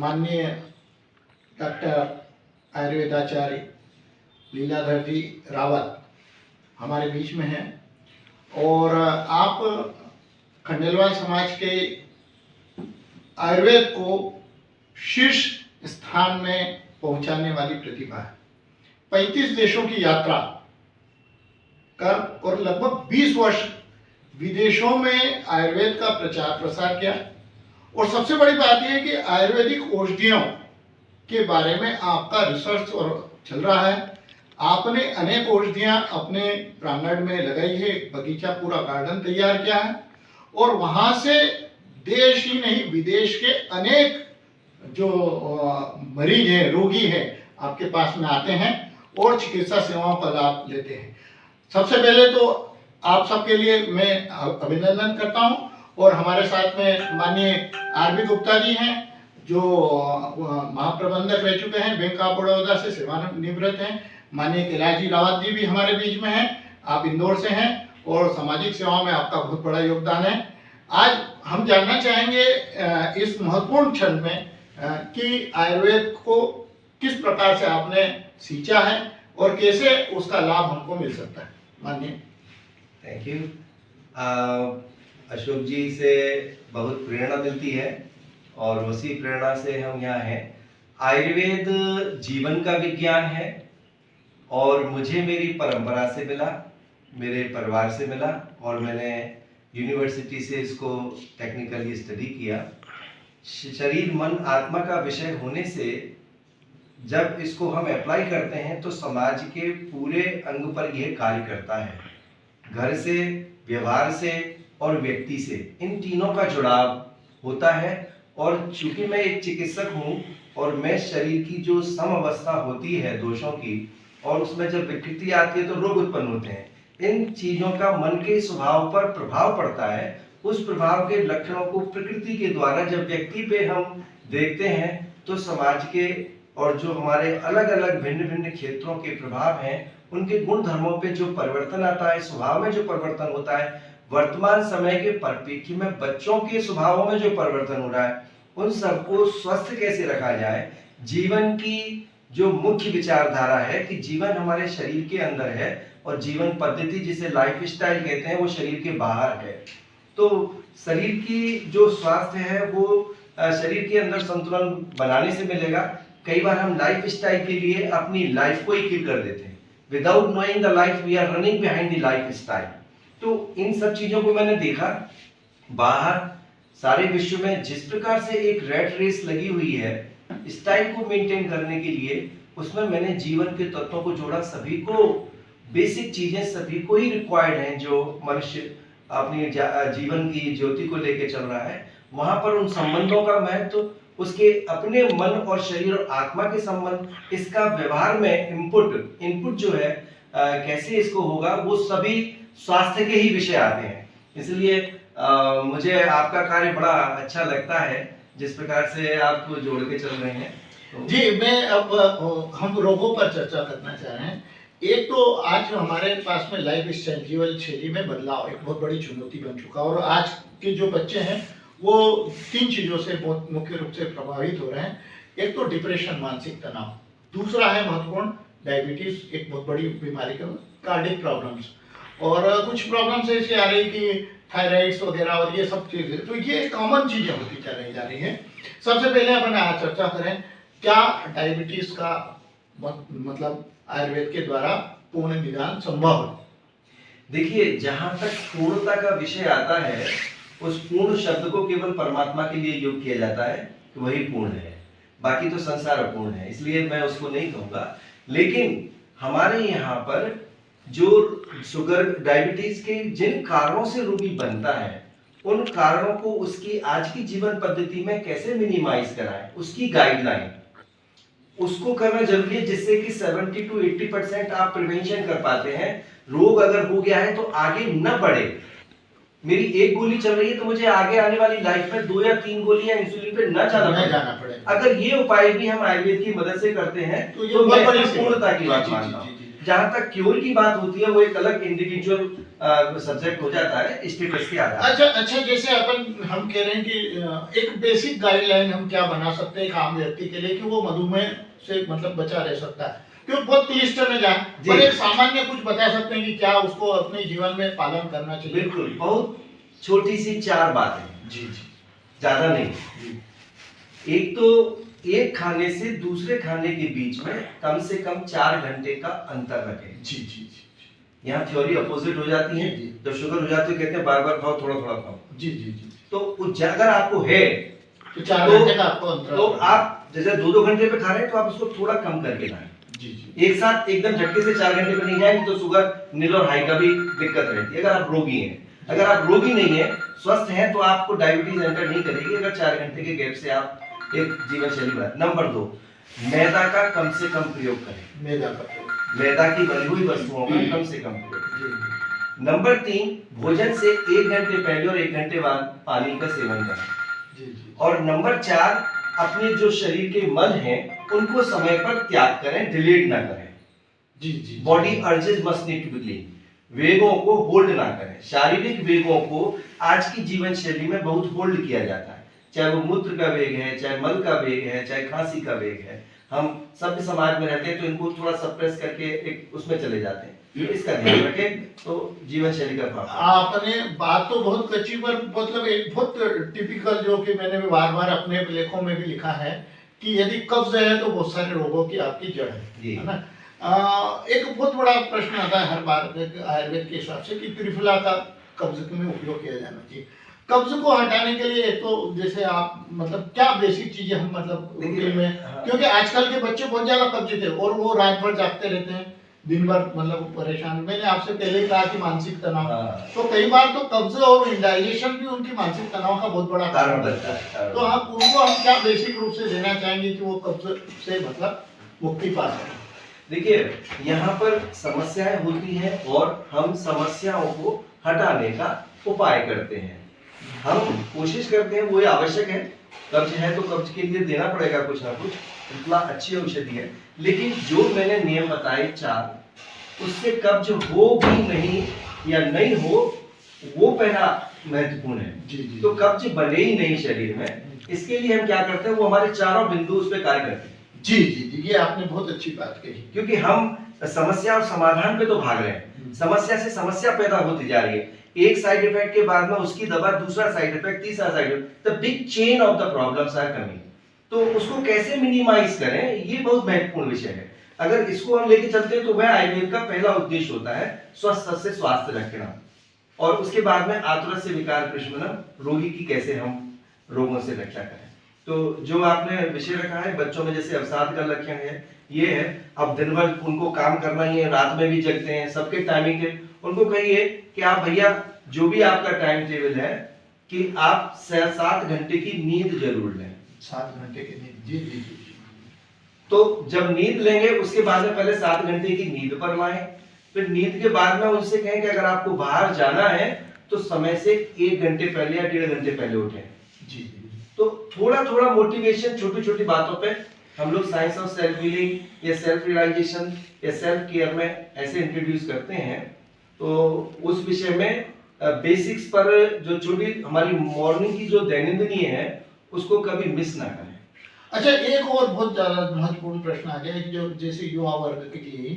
माननीय डॉक्टर आयुर्वेदाचार्य लीलाधर जी रावत हमारे बीच में हैं और आप खंडेलवाल समाज के आयुर्वेद को शीर्ष स्थान में पहुंचाने वाली प्रतिभा है। 35 देशों की यात्रा कर और लगभग 20 वर्ष विदेशों में आयुर्वेद का प्रचार प्रसार किया और सबसे बड़ी बात यह है कि आयुर्वेदिक औषधियों के बारे में आपका रिसर्च और चल रहा है। आपने अनेक औषधियां अपने प्रांगण में लगाई है, बगीचा पूरा गार्डन तैयार किया है और वहां से देश ही नहीं विदेश के अनेक जो मरीज हैं, रोगी हैं, आपके पास में आते हैं और चिकित्सा सेवाओं का लाभ लेते हैं। सबसे पहले तो आप सबके लिए मैं अभिनंदन करता हूं और हमारे साथ में माननीय आर.बी. गुप्ता जी हैं जो महाप्रबंधक रह चुके हैं, बैंक ऑफ बड़ौदा से सेवानिवृत्त हैं। माननीय कैलाश जी रावत जी भी हमारे बीच में हैं, आप इंदौर से हैं और सामाजिक सेवाओं में आपका बहुत बड़ा योगदान है। आज हम जानना चाहेंगे इस महत्वपूर्ण क्षण में कि आयुर्वेद को किस प्रकार से आपने सींचा है और कैसे उसका लाभ हमको मिल सकता है। माननीय। Thank you. अशोक जी से बहुत प्रेरणा मिलती है और उसी प्रेरणा से हम यहाँ हैं। आयुर्वेद जीवन का विज्ञान है और मुझे मेरी परंपरा से मिला, मेरे परिवार से मिला और मैंने यूनिवर्सिटी से इसको टेक्निकली स्टडी किया। शरीर मन आत्मा का विषय होने से जब इसको हम अप्लाई करते हैं तो समाज के पूरे अंग पर यह कार्य करता है। घर से, व्यवहार से और व्यक्ति से, इन तीनों का जुड़ाव होता है। और चूंकि मैं एक चिकित्सक हूँ और मैं शरीर की जो समअवस्था होती है दोषों की और उसमें जब विकृति आती है तो रोग उत्पन्न होते हैं, इन चीजों का मन के स्वभाव पर प्रभाव पड़ता है। उस प्रभाव के लक्षणों को प्रकृति के द्वारा जब व्यक्ति पे हम देखते हैं तो समाज के और जो हमारे अलग अलग भिन्न भिन्न क्षेत्रों के प्रभाव हैं उनके गुण धर्मों पे जो परिवर्तन आता है, स्वभाव में जो परिवर्तन होता है, वर्तमान समय के परिप्रेक्ष्य में बच्चों के स्वभावों में जो परिवर्तन हो रहा है, उन सबको स्वस्थ कैसे रखा जाए। जीवन की जो मुख्य विचारधारा है कि जीवन हमारे शरीर के अंदर है और जीवन पद्धति जिसे लाइफ स्टाइल कहते हैं वो शरीर के बाहर है। तो शरीर की जो स्वास्थ्य है वो शरीर के अंदर संतुलन बनाने से मिलेगा। कई बार हम लाइफ स्टाइल के लिए अपनी लाइफ को ही किल कर देते हैं। Without knowing the life we are running behind the lifestyle. तो इन सब चीजों को मैंने देखा बाहर सारे विश्व में जिस प्रकार से एक रेट रेस लगी हुई है स्टाइल को मेंटेन करने के लिए, उसमें मैंने जीवन के तत्वों को जोड़ा। सभी को बेसिक चीजें सभी को ही रिक्वायर्ड हैं। जो मनुष्य अपनी जीवन की ज्योति को लेकर चल रहा है वहां पर उन संबंधों का महत्व, उसके अपने मन और शरीर और आत्मा के संबंध, इसका व्यवहार में इनपुट जो है कैसे इसको होगा, वो सभी स्वास्थ्य के ही विषय आते हैं। इसलिए मुझे आपका कार्य बड़ा अच्छा लगता है जिस प्रकार से आप जोड़ के चल रहे हैं। तो जी, मैं अब हम रोगों पर चर्चा करना चाह रहे हैं। एक तो आज हमारे पास में लाइफ स्टाइल, जीवन शैली में बदलाव एक बहुत बड़ी चुनौती बन चुका है और आज के जो बच्चे हैं वो 3 चीजों से बहुत मुख्य रूप से प्रभावित हो रहे हैं। एक तो डिप्रेशन, मानसिक तनाव, दूसरा है महत्वपूर्ण डायबिटीज, एक बहुत बड़ी बीमारी का, कार्डियक प्रॉब्लम्स और कुछ प्रॉब्लम्स ऐसी आ रही कि थायराइड्स वगैरह और ये सब चीजें। तो ये कॉमन चीजें होती जा रही हैं। सबसे पहले अपन आज चर्चा करें क्या डायबिटीज का मतलब आयुर्वेद के द्वारा पूर्ण निदान संभव है। देखिए, जहां तक पूर्णता का विषय आता है उस पूर्ण शब्द को केवल परमात्मा के लिए योग किया जाता है कि वही पूर्ण है, बाकी तो संसार अपूर्ण है, इसलिए मैं उसको नहीं कहूंगा। लेकिन हमारे यहाँ पर जो शुगर, डायबिटीज के जिन कारणों से रोगी बनता है उन कारणों को उसकी आज की जीवन पद्धति में कैसे मिनिमाइज कराएं, उसकी गाइडलाइन उसको करना जरूरी है जिससे कि 70 to 80% आप प्रिवेंशन कर पाते हैं। रोग अगर हो गया है तो आगे न बढ़े। मेरी एक गोली चल रही है तो मुझे आगे आने वाली लाइफ में 2 या 3 गोलियां इंसुलिन पे न जाना पड़े। अगर ये उपाय भी हम आयुर्वेद की मदद से करते हैं तो मैं पूर्णता की बात मानता हूं। जहां तक क्योर की बात होती है वो एक अलग इंडिविजुअल सब्जेक्ट हो जाता है स्टेटस के आधार अच्छा अच्छा, जैसे हम कह रहे हैं कि एक बेसिक गाइडलाइन हम क्या बना सकते हैं एक आम व्यक्ति के लिए कि वो मधुमेह से मतलब बचा रह सकता है, क्योंकि बहुत क्लिष्ट में जाए, पर एक सामान्य कुछ बता सकते हैं कि क्या उसको अपने जीवन में पालन करना चाहिए? बिल्कुल, बहुत छोटी सी 4 बातें। जी जी ज्यादा नहीं। जी एक तो एक खाने से दूसरे खाने के बीच में कम से कम 4 घंटे का अंतर रखें। जी जी जी यहाँ थ्योरी अपोजिट हो जाती है। जी। जब शुगर हो जाती है कहते हैं बार बार खाओ, थोड़ा थोड़ा खाओ। जी जी जी। तो अगर आपको है तो 4 घंटे का आपको अंतर, तो आप जैसे 2-2 घंटे पे खा रहे हैं तो आप उसको थोड़ा कम करके खाएं। जी जी। एक साथ एकदम झटके से 4 घंटे पे नहीं जाएंगे तो शुगर नील और हाई का भी दिक्कत रहती है अगर आप रोगी हैं। अगर आप रोगी नहीं है, स्वस्थ हैं, तो आपको डायबिटीज एंटर नहीं करेगी अगर 4 घंटे के गैप से आप एक जीवन शैली बनाए। नंबर 2, मैदा का कम से कम प्रयोग करें। मैदा की बनी हुई वस्तुओं का कम से कम प्रयोग। नंबर 3, भोजन से 1 घंटे पहले और 1 घंटे बाद पानी का सेवन करें। और नंबर 4, अपने जो शरीर के मन हैं उनको समय पर त्याग करें, डिलीट ना करें। जी जी। Body urges must need to be clean. वेगों को होल्ड ना करें। शारीरिक वेगों को आज की जीवन शैली में बहुत होल्ड किया जाता है, चाहे वो मूत्र का वेग है, चाहे मल का वेग है, चाहे खांसी का वेग है। हम सभ्य समाज में रहते हैं तो इनको थोड़ा सप्रेस करके एक उसमें चले जाते हैं। इसका ध्यान रखें तो जीवन शैली का प्रभाव। आपने बात तो बहुत कच्ची, पर मतलब एक बहुत टिपिकल जो कि मैंने भी बार बार अपने लेखों में भी लिखा है कि यदि कब्ज है तो बहुत सारे रोगों की आपकी जड़ है ना। एक बहुत बड़ा प्रश्न आता है हर बार आयुर्वेद के हिसाब से कि त्रिफला का कब्ज में उपयोग किया जाना चाहिए। कब्ज को हटाने के लिए एक तो जैसे आप मतलब क्या बेसिक चीजें हम मतलब रूटीन में, क्योंकि आजकल के बच्चे बहुत ज्यादा कब्जित है और वो रात भर जागते रहते हैं, दिन भर मतलब परेशान। मैंने आपसे पहले ही कहा कि मानसिक तनाव, तो कई बार तो कब्ज और इंडाइजेशन भी उनकी मानसिक तनाव का बहुत बड़ा कारण बनता है। तो आप उनको हम क्या बेसिक रूप से देना चाहेंगे कि वो कब्ज से मतलब मुक्ति पा सकें? देखिए, यहाँ पर समस्याएं होती हैं और हम समस्याओं को हटाने का उपाय करते हैं। हम कोशिश करते हैं, वो आवश्यक है। कब्ज है तो कब्ज के लिए देना पड़ेगा कुछ ना कुछ, इतना अच्छी औषधि है। लेकिन जो मैंने नियम बताए 4, उससे कब्ज हो भी नहीं या नहीं हो, वो पहला महत्वपूर्ण है। जी जी। तो कब्ज बने ही नहीं शरीर में, इसके लिए हम क्या करते हैं, वो हमारे चारों बिंदु उस पर कार्य करते हैं। जी जी जी, ये आपने बहुत अच्छी बात कही। क्योंकि हम समस्या और समाधान पे तो भाग रहे हैं, समस्या से समस्या पैदा होती जा रही है। एक साइड इफेक्ट के बाद में उसकी दवा, दूसरा साइड इफेक्ट, तीसरा side effect, the big chain of the problems are coming. तो उसको कैसे मिनिमाइज करें, ये बहुत महत्वपूर्ण विषय है। अगर इसको हम लेके चलते हैं तो वह आयुर्वेद का पहला उद्देश्य होता है स्वस्थ से स्वास्थ्य रखना, और उसके बाद में आतुरत से विकार प्रशमनम, रोगी की कैसे हम रोगों से रक्षा करें। तो जो आपने विषय रखा है बच्चों में जैसे अवसाद का लक्षण है, ये है। अब दिन भर उनको काम करना ही है, रात में भी जगते हैं, सबके टाइमिंग है। उनको कहिए कि आप भैया जो भी आपका टाइम टेबल है कि आप 7 घंटे की नींद जरूर लें। 7 घंटे की नींद, जी जी जी। तो जब नींद लेंगे उसके बाद में पहले 7 घंटे की नींद पर लाएं, फिर नींद के बाद में उनसे कहें कि अगर आपको बाहर जाना है तो समय से 1 घंटे पहले या 1.5 घंटे पहले उठें। जी जी। तो थोड़ा थोड़ा मोटिवेशन छोटी छोटी बातों पे हम लोग साइंस ऑफ सेल्फ हीलिंग या सेल्फ रियलाइजेशन या सेल्फ केयर में ऐसे इंट्रोड्यूस करते हैं। तो उस विषय में बेसिक्स पर जो छोटी हमारी मॉर्निंग की जो दैनंदिनी है उसको कभी मिस ना करें। अच्छा, एक और बहुत ज्यादा महत्वपूर्ण प्रश्न आ गया जो जैसे युवा वर्ग के लिए,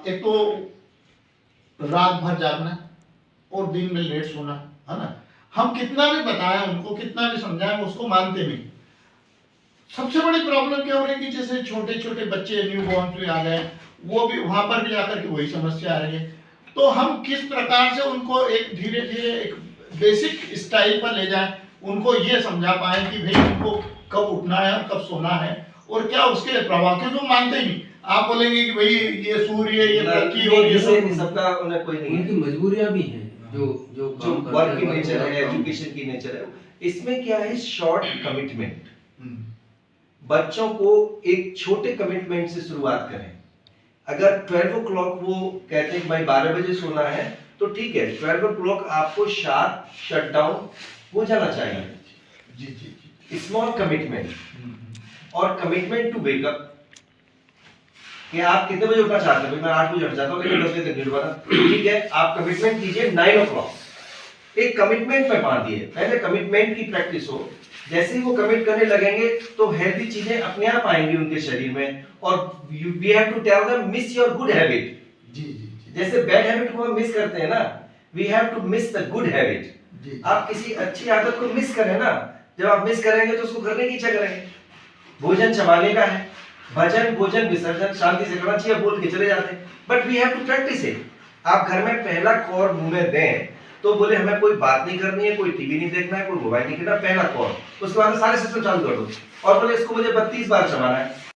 एक तो रात भर जागना और दिन में लेट सोना, है ना। हम कितना भी बताएं उनको, कितना भी समझाएं, उसको मानते नहीं। सबसे बड़ी प्रॉब्लम क्या हो रही है कि जैसे छोटे छोटे बच्चे न्यू बॉर्न भी आ गए, वो भी वहां पर भी आकर के वही समस्या आ रही है। तो हम किस प्रकार से उनको एक धीरे धीरे एक बेसिक स्टाइल पर ले जाएं, उनको ये समझा पाए कि भाई उनको कब उठना है और कब सोना है और क्या उसके प्रभाव, क्योंकि वो मानते ही नहीं। आप बोलेंगे कि भाई ये सूर्य, ये पृथ्वी और ये सबका उन्हें कोई नहीं, उनकी मजबूरियां भी हैं जो वर्क की नेचर है, एजुकेशन की नेचर है। इसमें क्या है, शॉर्ट कमिटमेंट। बच्चों को एक छोटे कमिटमेंट से शुरुआत करें। अगर 12 o'clock वो कहते हैं भाई 12 बजे सोना है तो ठीक है, 12 o'clock आपको शार्प शट डाउन हो जाना चाहिए। जी जी जी। स्मॉल कमिटमेंट और कमिटमेंट टू वेक अप। कि आप कितने बजे उठना चाहते हो, मैं 8 बजे उठ जाता हूँ लेकिन 10 बजे तक नहीं उठा। ठीक है, आप कमिटमेंट कीजिए 9 o'clock। एक कमिटमेंट में बांधिए, पहले कमिटमेंट की प्रैक्टिस हो। जैसे ही वो कमिट करने लगेंगे तो हेल्दी चीजें अपने आप आएंगी उनके शरीर में। और we have to tell them miss your good habit. जी जी जी जैसे बैड हैबिट को हम मिस करते हैं ना, we have to miss the good habit. जी। आप किसी अच्छी आदत को मिस करें ना, जब आप मिस करेंगे तो उसको करने की इच्छा करेंगे। भोजन चबाने का है, भजन भोजन विसर्जन शांति से करना चाहिए, बोल के चले जाते हैं, but we have to practise it. आप घर में पहला कौर मुंह में दें तो बोले हमें कोई बात नहीं करनी है, कोई टीवी नहीं देखना है, कोई मोबाइल नहीं करना, पहला कौर। उसके बाद सारे सिस्टम चालू कर दो और बोले इसको मुझे 32 बार चबाना है।